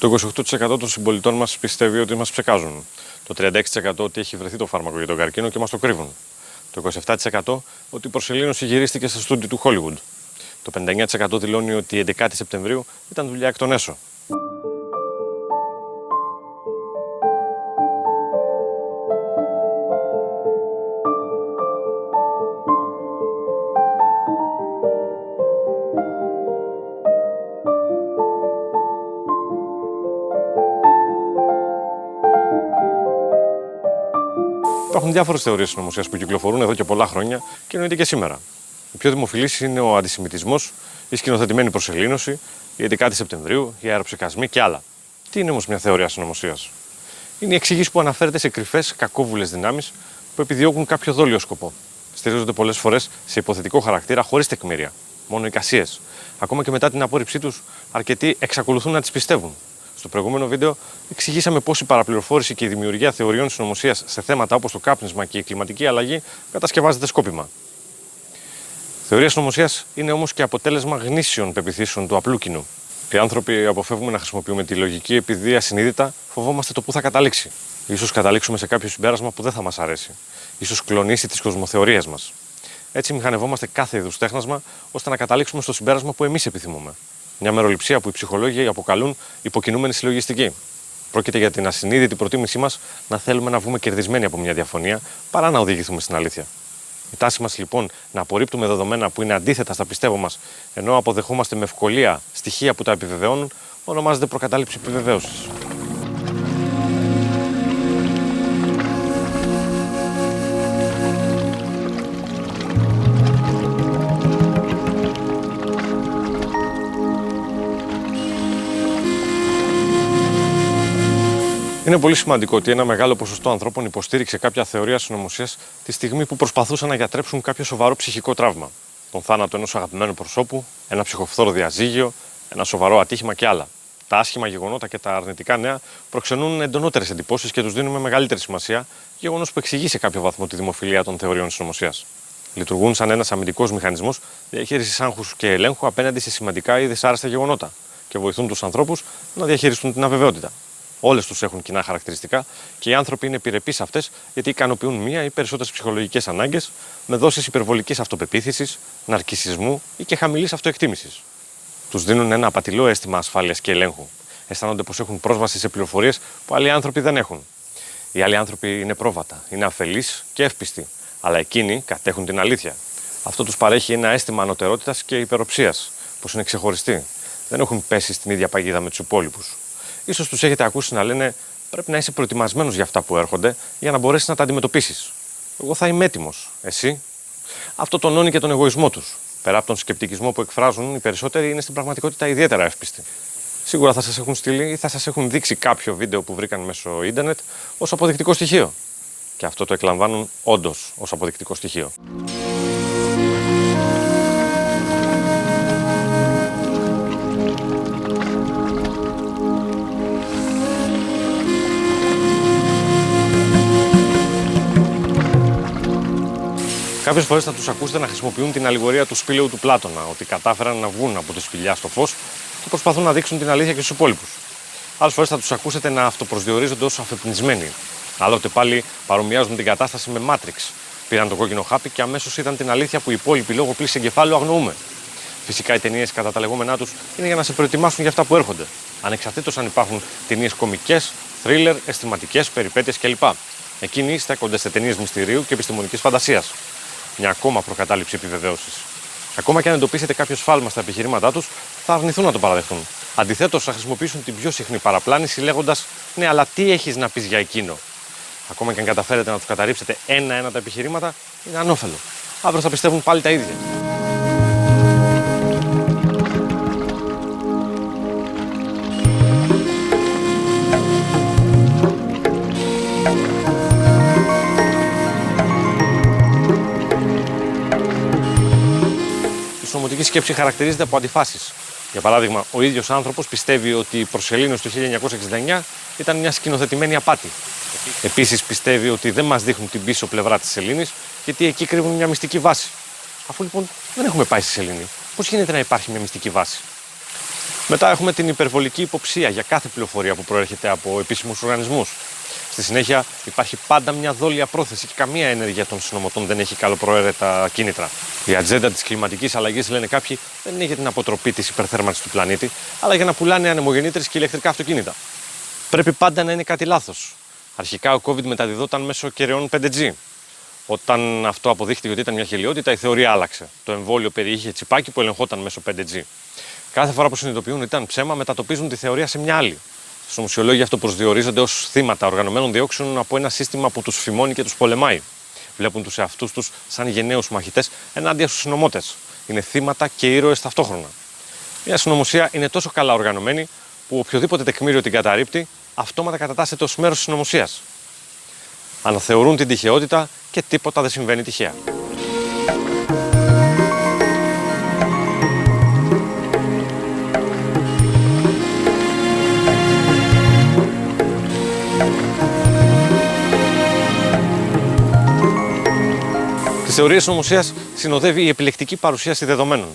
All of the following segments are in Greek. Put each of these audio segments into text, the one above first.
Το 28% των συμπολιτών μας πιστεύει ότι μας ψεκάζουν. Το 36% ότι έχει βρεθεί το φάρμακο για τον καρκίνο και μας το κρύβουν. Το 27% ότι η προσελήνωση γυρίστηκε στα στούντιο του Hollywood. Το 59% δηλώνει ότι η 11η Σεπτεμβρίου ήταν δουλειά εκ των έσω. Υπάρχουν διάφορες θεωρίες συνωμοσίας που κυκλοφορούν εδώ και πολλά χρόνια και εννοείται και σήμερα. Η πιο δημοφιλής είναι ο αντισημιτισμός, η σκηνοθετημένη προσελήνωση, η 11η Σεπτεμβρίου, οι αεροψεκασμοί και άλλα. Τι είναι όμως μια θεωρία συνωμοσίας? Είναι η εξήγηση που αναφέρεται σε κρυφές, κακόβουλες δυνάμεις που επιδιώκουν κάποιο δόλιο σκοπό. Στηρίζονται πολλές φορές σε υποθετικό χαρακτήρα χωρίς τεκμήρια, μόνο εικασίες. Ακόμα και μετά την απόρριψή τους, αρκετοί εξακολουθούν να τις πιστεύουν. Στο προηγούμενο βίντεο εξηγήσαμε πώς η παραπληροφόρηση και η δημιουργία θεωριών συνωμοσίας σε θέματα όπως το κάπνισμα και η κλιματική αλλαγή κατασκευάζεται σκόπιμα. Θεωρία συνωμοσίας είναι όμως και αποτέλεσμα γνήσιων πεποιθήσεων του απλού κοινού. Οι άνθρωποι αποφεύγουμε να χρησιμοποιούμε τη λογική επειδή ασυνείδητα φοβόμαστε το πού θα καταλήξει. Ίσως καταλήξουμε σε κάποιο συμπέρασμα που δεν θα μας αρέσει. Ίσως κλονίσει τις κοσμοθεωρίες μας. Έτσι, μηχανευόμαστε κάθε είδους τέχνασμα ώστε να καταλήξουμε στο συμπέρασμα που εμείς επιθυμούμε. Μια μεροληψία που οι ψυχολόγοι αποκαλούν υποκινούμενη συλλογιστική. Πρόκειται για την ασυνείδητη προτίμησή μας να θέλουμε να βγούμε κερδισμένοι από μια διαφωνία παρά να οδηγηθούμε στην αλήθεια. Η τάση μας λοιπόν να απορρίπτουμε δεδομένα που είναι αντίθετα στα πιστεύω μας, ενώ αποδεχόμαστε με ευκολία στοιχεία που τα επιβεβαιώνουν, ονομάζεται προκατάληψη επιβεβαίωσης. Είναι πολύ σημαντικό ότι ένα μεγάλο ποσοστό ανθρώπων υποστήριξε κάποια θεωρία συνωμοσίας τη στιγμή που προσπαθούσαν να γιατρέψουν κάποιο σοβαρό ψυχικό τραύμα. Τον θάνατο ενός αγαπημένου προσώπου, ένα ψυχοφθόρο διαζύγιο, ένα σοβαρό ατύχημα και άλλα. Τα άσχημα γεγονότα και τα αρνητικά νέα προξενούν εντονότερες εντυπώσεις και τους δίνουμε μεγαλύτερη σημασία, γεγονός που εξηγεί σε κάποιο βαθμό τη δημοφιλία των θεωριών συνωμοσίας. Λειτουργούν σαν ένας αμυντικός μηχανισμός διαχείρισης άγχους και ελέγχου απέναντι σε σημαντικά ή δυσάρεστα γεγονότα και βοηθούν τους ανθρώπους να διαχειριστούν την αβεβαιότητα. Όλες τους έχουν κοινά χαρακτηριστικά και οι άνθρωποι είναι επιρρεπείς σε αυτές γιατί ικανοποιούν μία ή περισσότερες ψυχολογικές ανάγκες με δόσεις υπερβολικής αυτοπεποίθησης, ναρκισσισμού ή και χαμηλής αυτοεκτίμησης. Τους δίνουν ένα απατηλό αίσθημα ασφάλειας και ελέγχου. Αισθάνονται πως έχουν πρόσβαση σε πληροφορίες που άλλοι άνθρωποι δεν έχουν. Οι άλλοι άνθρωποι είναι πρόβατα, είναι αφελείς και εύπιστοι, αλλά εκείνοι κατέχουν την αλήθεια. Αυτό τους παρέχει ένα αίσθημα ανωτερότητας και υπεροψίας, πως είναι ξεχωριστοί. Δεν έχουν πέσει στην ίδια παγίδα με τους υπόλοιπους. Ίσως τους έχετε ακούσει να λένε: πρέπει να είσαι προετοιμασμένος για αυτά που έρχονται για να μπορέσεις να τα αντιμετωπίσεις. Εγώ θα είμαι έτοιμος. Εσύ? Αυτό τονώνει και τον εγωισμό τους. Πέρα από τον σκεπτικισμό που εκφράζουν, οι περισσότεροι είναι στην πραγματικότητα ιδιαίτερα εύπιστοι. Σίγουρα θα σας έχουν στείλει ή θα σας έχουν δείξει κάποιο βίντεο που βρήκαν μέσω ίντερνετ ως αποδεικτικό στοιχείο. Και αυτό το εκλαμβάνουν όντως ως αποδεικτικό στοιχείο. Κάποιες φορές θα τους ακούσετε να χρησιμοποιούν την αλληγορία του σπήλαιου του Πλάτωνα, ότι κατάφεραν να βγουν από τη σπηλιά στο φως και προσπαθούν να δείξουν την αλήθεια και στους υπόλοιπους. Άλλες φορές θα τους ακούσετε να αυτοπροσδιορίζονται ως αφεπνισμένοι. Άλλοτε πάλι παρομοιάζουν την κατάσταση με Matrix. Πήραν το κόκκινο χάπι και αμέσως είδαν την αλήθεια που οι υπόλοιποι λόγω πλήξης εγκεφάλου αγνοούμε. Φυσικά οι ταινίες κατά τα λεγόμενά τους είναι για να σε προετοιμάσουν για αυτά που έρχονται. Ανεξαρτήτως αν υπάρχουν ταινίες κωμικές, θρίλερ, αισθηματικές, περιπέτειες κλπ. Εκείνοι στέκονται σε ταινίες μυστηρίου και επιστημονικής φαντασίας. Μια ακόμα προκατάληψη επιβεβαίωσης. Ακόμα και αν εντοπίσετε κάποιο σφάλμα στα επιχειρήματά τους, θα αρνηθούν να το παραδεχτούν. Αντιθέτως, θα χρησιμοποιήσουν την πιο συχνή παραπλάνηση λέγοντας: ναι, αλλά τι έχεις να πεις για εκείνο? Ακόμα και αν καταφέρετε να τους καταρρίψετε ένα-ένα τα επιχειρήματα, είναι ανώφελο. Αύριο θα πιστεύουν πάλι τα ίδια. Η συνωμοτική σκέψη χαρακτηρίζεται από αντιφάσεις. Για παράδειγμα, ο ίδιος άνθρωπος πιστεύει ότι η προσελήνωση του 1969 ήταν μια σκηνοθετημένη απάτη. Επίσης, πιστεύει ότι δεν μας δείχνουν την πίσω πλευρά της σελήνης, γιατί εκεί κρύβουν μια μυστική βάση. Αφού λοιπόν δεν έχουμε πάει στη σελήνη, πώς γίνεται να υπάρχει μια μυστική βάση? Μετά έχουμε την υπερβολική υποψία για κάθε πληροφορία που προέρχεται από επίσημους οργανισμούς. Στη συνέχεια υπάρχει πάντα μια δόλια πρόθεση και καμία ενέργεια των συνωμοτών δεν έχει καλοπροαίρετα κίνητρα. Η ατζέντα της κλιματικής αλλαγής, λένε κάποιοι, δεν είναι για την αποτροπή της υπερθέρμανσης του πλανήτη, αλλά για να πουλάνε ανεμογεννήτρες και ηλεκτρικά αυτοκίνητα. Πρέπει πάντα να είναι κάτι λάθος. Αρχικά ο COVID μεταδιδόταν μέσω κεραιών 5G. Όταν αυτό αποδείχτηκε ότι ήταν μια γελοιότητα, η θεωρία άλλαξε. Το εμβόλιο περιείχε τσιπάκι που ελεγχόταν μέσω 5G. Κάθε φορά που συνειδητοποιούν ότι ήταν ψέμα, μετατοπίζουν τη θεωρία σε μια άλλη. Οι συνωμοσιολόγοι αυτοπροσδιορίζονται ως θύματα οργανωμένων διώξεων από ένα σύστημα που τους φημώνει και τους πολεμάει. Βλέπουν τους εαυτούς τους σαν γενναίους μαχητές ενάντια στους συνωμότες. Είναι θύματα και ήρωες ταυτόχρονα. Μια συνωμοσία είναι τόσο καλά οργανωμένη που οποιοδήποτε τεκμήριο την καταρρίπτει, αυτόματα κατατάσσεται ως μέρος της συνωμοσίας. Αναθεωρούν την τυχαιότητα και τίποτα δεν συμβαίνει τυχαία. Τις θεωρίες συνωμοσίας συνοδεύει η επιλεκτική παρουσίαση δεδομένων.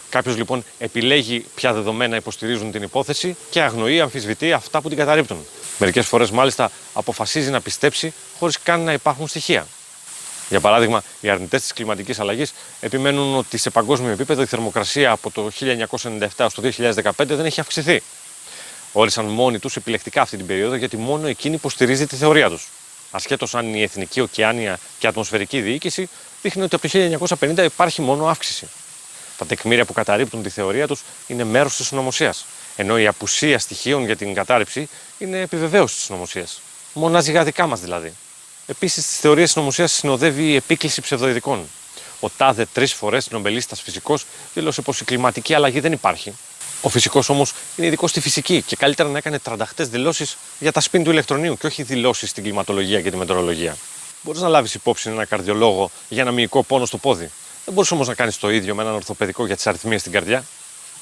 Κάποιος λοιπόν επιλέγει ποια δεδομένα υποστηρίζουν την υπόθεση και αγνοεί ή αμφισβητεί αυτά που την καταρρίπτουν. Μερικές φορές μάλιστα αποφασίζει να πιστέψει χωρίς καν να υπάρχουν στοιχεία. Για παράδειγμα, οι αρνητές της κλιματικής αλλαγής επιμένουν ότι σε παγκόσμιο επίπεδο η θερμοκρασία από το 1997 έως το 2015 δεν έχει αυξηθεί. Όρισαν μόνοι τους επιλεκτικά αυτή την περίοδο γιατί μόνο εκείνη υποστηρίζει τη θεωρία τους. Ασχέτως αν η Εθνική Οκεάνια και Ατμοσφαιρική Διοίκηση δείχνει ότι από το 1950 υπάρχει μόνο αύξηση. Τα τεκμήρια που καταρρίπτουν τη θεωρία τους είναι μέρος της συνωμοσίας, ενώ η απουσία στοιχείων για την κατάρριψη είναι επιβεβαίωση της συνωμοσίας. Μονάζιγα δικά μας δηλαδή. Επίσης, στις θεωρίες συνωμοσίας συνοδεύει η επίκληση ψευδοειδικών. Ο τάδε 3 φορές νομπελίστας φυσικός δήλωσε πως η κλιματική αλλαγή δεν υπάρχει. Ο φυσικός όμως είναι ειδικός στη φυσική και καλύτερα να έκανε τρανταχτές δηλώσεις για τα σπιν του ηλεκτρονίου και όχι δηλώσεις στην κλιματολογία και τη μετεωρολογία. Μπορείς να λάβεις υπόψη ένα καρδιολόγο για ένα μυϊκό πόνο στο πόδι. Δεν μπορείς όμως να κάνεις το ίδιο με έναν ορθοπαιδικό για τις αρρυθμίες στην καρδιά.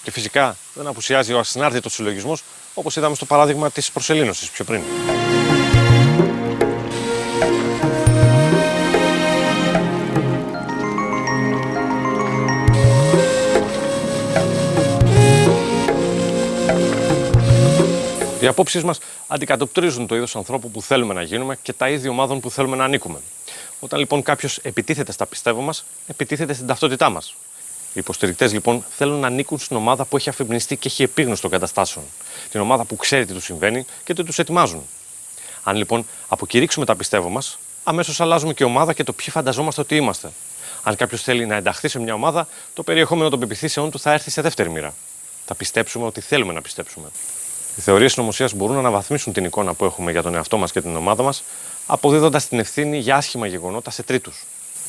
Και φυσικά δεν απουσιάζει ο ασυνάρτητος συλλογισμός, όπως είδαμε στο παράδειγμα της προσελήνωσης πιο πριν. Οι απόψεις μας αντικατοπτρίζουν το είδος ανθρώπου που θέλουμε να γίνουμε και τα είδη ομάδων που θέλουμε να ανήκουμε. Όταν λοιπόν κάποιος επιτίθεται στα πιστεύω μας, επιτίθεται στην ταυτότητά μας. Οι υποστηρικτές λοιπόν θέλουν να ανήκουν στην ομάδα που έχει αφυπνιστεί και έχει επίγνωση των καταστάσεων. Την ομάδα που ξέρει τι τους συμβαίνει και τι τους ετοιμάζουν. Αν λοιπόν αποκηρύξουμε τα πιστεύω μας, αμέσως αλλάζουμε και ομάδα και το ποιοι φανταζόμαστε ότι είμαστε. Αν κάποιος θέλει να ενταχθεί σε μια ομάδα, το περιεχόμενο των πεποιθήσεών του θα έρθει σε δεύτερη μοίρα. Θα πιστέψουμε ότι θέλουμε να πιστέψουμε. Οι θεωρίες συνωμοσίας μπορούν να αναβαθμίσουν την εικόνα που έχουμε για τον εαυτό μας και την ομάδα μας, αποδίδοντας την ευθύνη για άσχημα γεγονότα σε τρίτους.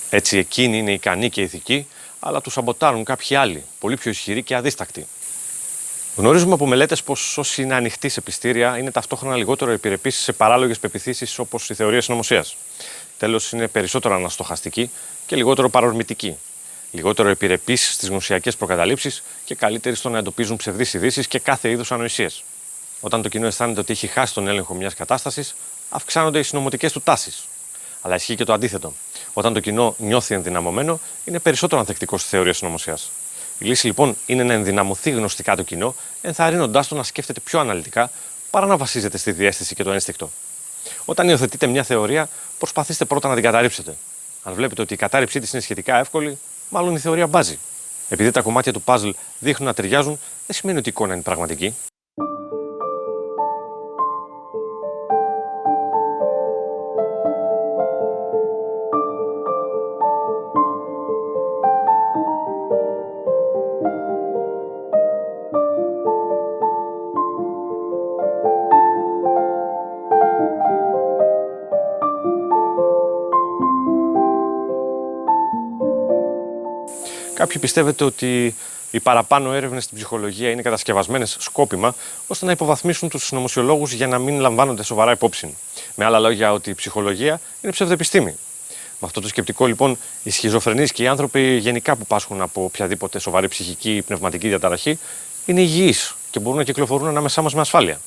Έτσι, εκείνοι είναι ικανοί και ηθικοί, αλλά τους σαμποτάρουν κάποιοι άλλοι, πολύ πιο ισχυροί και αδίστακτοι. Γνωρίζουμε από μελέτες πως όσοι είναι ανοιχτοί σε πιστήρια είναι ταυτόχρονα λιγότερο επιρρεπείς σε παράλογες πεποιθήσεις όπως η θεωρία συνωμοσίας. Τέλος, είναι περισσότερο αναστοχαστικοί και λιγότερο παρορμητικοί. Λιγότερο επιρρεπείς στις γνωσιακές προκαταλήψεις και καλύτεροι στο να εντοπίζουν ψευδείς ειδήσεις και κάθε είδους ανοησίες. Όταν το κοινό αισθάνεται ότι έχει χάσει τον έλεγχο μιας κατάστασης, αυξάνονται οι συνωμοτικές του τάσεις. Αλλά ισχύει και το αντίθετο. Όταν το κοινό νιώθει ενδυναμωμένο, είναι περισσότερο ανθεκτικό στη θεωρία συνωμοσίας. Η λύση λοιπόν είναι να ενδυναμωθεί γνωστικά το κοινό, ενθαρρύνοντάς το να σκέφτεται πιο αναλυτικά παρά να βασίζεται στη διαίσθηση και το ένστικτο. Όταν υιοθετείτε μια θεωρία, προσπαθήστε πρώτα να την καταρρύψετε. Αν βλέπετε ότι η κατάρριψή της είναι σχετικά εύκολη, μάλλον η θεωρία μπάζει. Επειδή τα κομμάτια του puzzle δείχνουν να ταιριάζουν, δεν σημαίνει ότι η εικόνα είναι πραγματική. Κάποιοι πιστεύετε ότι οι παραπάνω έρευνες στην ψυχολογία είναι κατασκευασμένες σκόπιμα ώστε να υποβαθμίσουν τους συνωμοσιολόγους για να μην λαμβάνονται σοβαρά υπόψη. Με άλλα λόγια, ότι η ψυχολογία είναι ψευδεπιστήμη. Με αυτό το σκεπτικό, λοιπόν, οι σχιζοφρενείς και οι άνθρωποι γενικά που πάσχουν από οποιαδήποτε σοβαρή ψυχική ή πνευματική διαταραχή είναι υγιείς και μπορούν να κυκλοφορούν ανάμεσά μας με ασφάλεια.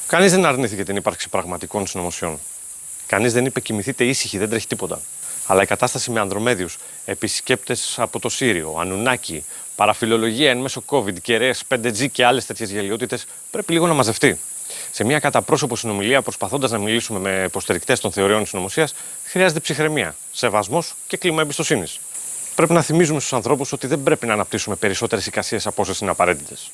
Κανείς δεν αρνήθηκε την ύπαρξη πραγματικών συνωμοσιών. Κανείς δεν είπε κοιμηθείτε ήσυχοι, δεν τρέχει τίποτα. Αλλά η κατάσταση με ανδρομέδιους, επισκέπτες από το Σύριο, Ανουνάκι, Παραφιλολογία εν μέσω COVID, κεραίες 5G και άλλες τέτοιες γελιότητες πρέπει λίγο να μαζευτεί. Σε μια κατά πρόσωπο συνομιλία, προσπαθώντας να μιλήσουμε με υποστηρικτές των θεωριών συνωμοσίας, χρειάζεται ψυχραιμία, σεβασμός και κλίμα εμπιστοσύνης. Πρέπει να θυμίζουμε στους ανθρώπους ότι δεν πρέπει να αναπτύσσουμε περισσότερες εικασίες από όσες είναι απαραίτητες.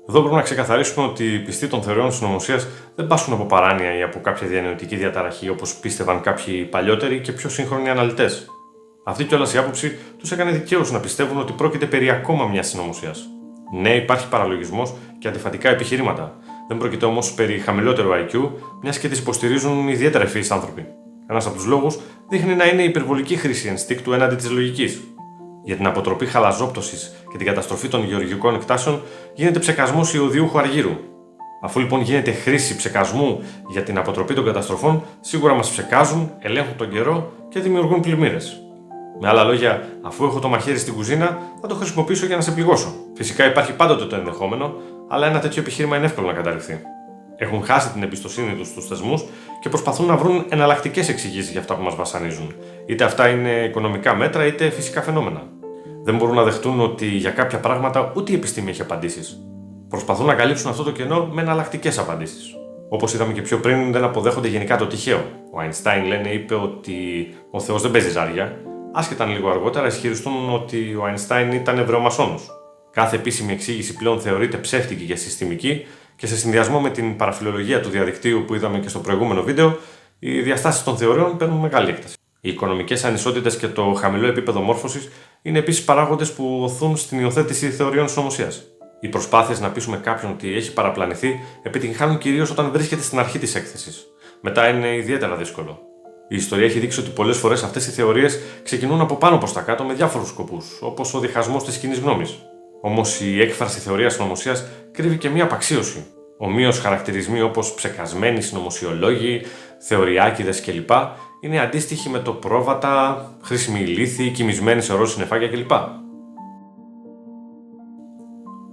Εδώ πρέπει να ξεκαθαρίσουμε ότι οι πιστοί των θεωριών συνωμοσίας δεν πάσχουν από παράνοια ή από κάποια διανοητική διαταραχή όπως πίστευαν κάποιοι παλιότεροι και πιο σύγχρονοι αναλυτές. Αυτή κιόλας η άποψη τους έκανε δικαίως να πιστεύουν ότι πρόκειται περί ακόμα μιας συνωμοσίας. Ναι, υπάρχει παραλογισμός και αντιφατικά επιχειρήματα. Δεν πρόκειται όμως περί χαμηλότερου IQ, μιας και τις υποστηρίζουν ιδιαίτερα ευφυείς άνθρωποι. Ένας από τους λόγους δείχνει να είναι η υπερβολική χρήση ενστίκτου έναντι της λογικής. Για την αποτροπή χαλαζόπτωσης και την καταστροφή των γεωργικών εκτάσεων γίνεται ψεκασμός ιωδιούχου αργύρου. Αφού λοιπόν γίνεται χρήση ψεκασμού για την αποτροπή των καταστροφών, σίγουρα μας ψεκάζουν, ελέγχουν τον καιρό και δημιουργούν πλημμύρες. Με άλλα λόγια, αφού έχω το μαχαίρι στην κουζίνα, θα το χρησιμοποιήσω για να σε πληγώσω. Φυσικά υπάρχει πάντοτε το ενδεχόμενο, αλλά ένα τέτοιο επιχείρημα είναι εύκολο να καταρριφθεί. Έχουν χάσει την εμπιστοσύνη τους στους θεσμούς και προσπαθούν να βρουν εναλλακτικές εξηγήσεις για αυτά που μας βασανίζουν. Είτε αυτά είναι οικονομικά μέτρα, είτε φυσικά φαινόμενα. Δεν μπορούν να δεχτούν ότι για κάποια πράγματα ούτε η επιστήμη έχει απαντήσεις. Προσπαθούν να καλύψουν αυτό το κενό με εναλλακτικές απαντήσεις. Όπως είδαμε και πιο πριν, δεν αποδέχονται γενικά το τυχαίο. Ο Αϊνστάιν, λένε, είπε ότι ο Θεός δεν παίζει ζάρια, άσχετα αν λίγο αργότερα ισχυριστούν ότι ο Αϊνστάιν ήταν Εβραιομασόνος. Κάθε επίσημη εξήγηση πλέον θεωρείται ψεύτικη και συστημική και σε συνδυασμό με την παραφιλολογία του διαδικτύου που είδαμε και στο προηγούμενο βίντεο, οι διαστάσεις των θεωριών παίρνουν μεγάλη έκταση. Οι οικονομικές ανισότητες και το χαμηλό επίπεδο μόρφωσης είναι επίσης παράγοντες που οθούν στην υιοθέτηση θεωριών συνωμοσίας. Οι προσπάθειες να πείσουμε κάποιον ότι έχει παραπλανηθεί επιτυγχάνουν κυρίως όταν βρίσκεται στην αρχή της έκθεσης. Μετά είναι ιδιαίτερα δύσκολο. Η ιστορία έχει δείξει ότι πολλές φορές αυτές οι θεωρίες ξεκινούν από πάνω προς τα κάτω με διάφορους σκοπούς, όπως ο διχασμός της κοινής γνώμης. Όμως η έκφραση θεωρίας συνωμοσίας κρύβει και μία απαξίωση. Ομοίως χαρακτηρισμοί όπως ψεκασμένοι συνωμοσιολόγοι, θεωριάκηδες κλπ. Είναι αντίστοιχοι με το πρόβατα, χρήσιμοι ηλίθιοι, κοιμισμένοι σε ροζ συννεφάκια κλπ.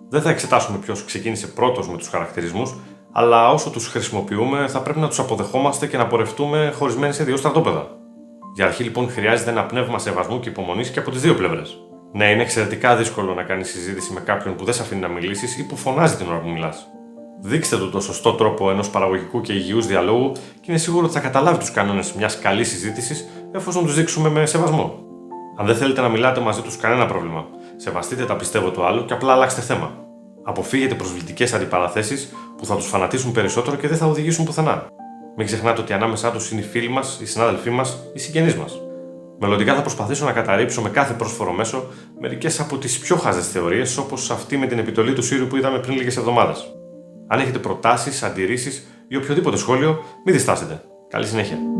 Δεν θα εξετάσουμε ποιος ξεκίνησε πρώτος με τους χαρακτηρισμούς, αλλά όσο τους χρησιμοποιούμε θα πρέπει να τους αποδεχόμαστε και να πορευτούμε χωρισμένοι σε δύο στρατόπεδα. Για αρχή λοιπόν χρειάζεται ένα πνεύμα σεβασμού και υπομονής και από τις δύο πλευρές. Ναι, είναι εξαιρετικά δύσκολο να κάνεις συζήτηση με κάποιον που δεν σε αφήνει να μιλήσεις ή που φωνάζει την ώρα που μιλάς. Δείξτε του το σωστό τρόπο ενός παραγωγικού και υγιούς διαλόγου και είναι σίγουρο ότι θα καταλάβει τους κανόνες μιας καλής συζήτησης εφόσον τους δείξουμε με σεβασμό. Αν δεν θέλετε να μιλάτε μαζί τους, κανένα πρόβλημα. Σεβαστείτε τα πιστεύω του άλλου και απλά αλλάξτε θέμα. Αποφύγετε προσβλητικές αντιπαραθέσεις που θα τους φανατίσουν περισσότερο και δεν θα οδηγήσουν πουθενά. Μην ξεχνάτε ότι ανάμεσά τους είναι οι φίλοι μας, οι συνάδελφοί μας, οι συγγενείς μας. Μελλοντικά θα προσπαθήσω να καταρρύψω με κάθε πρόσφορο μέσο μερικές από τις πιο χάζες θεωρίες, όπως αυτή με την επιτολή του Σύρου που είδαμε πριν λίγες εβδομάδες. Αν έχετε προτάσεις, αντιρρήσεις ή οποιοδήποτε σχόλιο, μην διστάσετε. Καλή συνέχεια.